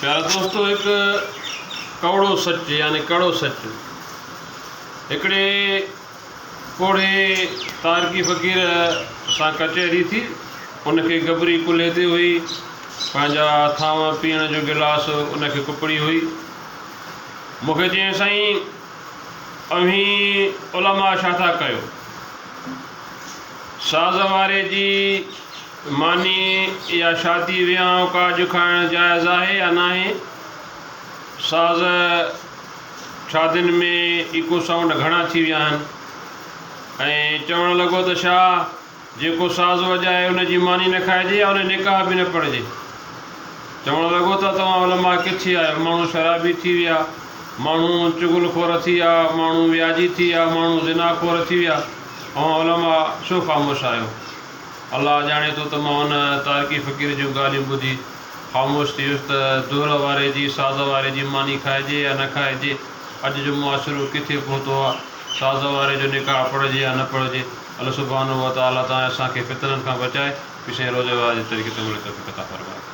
प्यारा दोस्तों, एक कवड़ो सच यानी कड़ो सच हिकिड़े कोड़े तारकी फ़क़ीर सां कचहरी थी। उनखे गबरी कुल्हे ते हुई, पंहिंजा थांव पीअण जो गिलास उनखे कुपड़ी हुई। मूंखे चयईं, साईं अव्हीं उलमा छा था कयो? साज़ वारे जी मानी या शादी वियांव काज खाइण जाइज़ आहे या न आहे? साज़ शादियुनि में इको साउंड घणा थी विया आहिनि ऐं चवणु लॻो त छा जेको साज़ वॼाए उन जी मानी न खाइजे या उन निकाह बि न पढ़िजे। चवणु लॻो त तव्हां उलमा किथे आहियो? माण्हू शराबी थी विया, माण्हू चुगलखोर थी विया, माण्हू व्याजी थी विया, माण्हू ज़िनाखोर थी विया, ऐं उलमा छो ख़ामोश आहियो? अलाह ॼाणे थो त मां उन तारकी फ़क़ीर जूं ॻाल्हियूं ॿुधी ख़ामोश थी वियुसि त दुर वारे जी साज़ वारे जी मानी खाइजे या न खाइजे। अॼु जो मुआशिरो किथे पहुतो आहे? साज़ वारे जो निकाह पढ़िजे या न पढ़िजे? अल्लाह सुब्हानहू व तआला असांखे फितननि खां बचाए, पिछे रोज़ वारे तरीक़े ते तौफ़ीक़ अता फ़रमाए।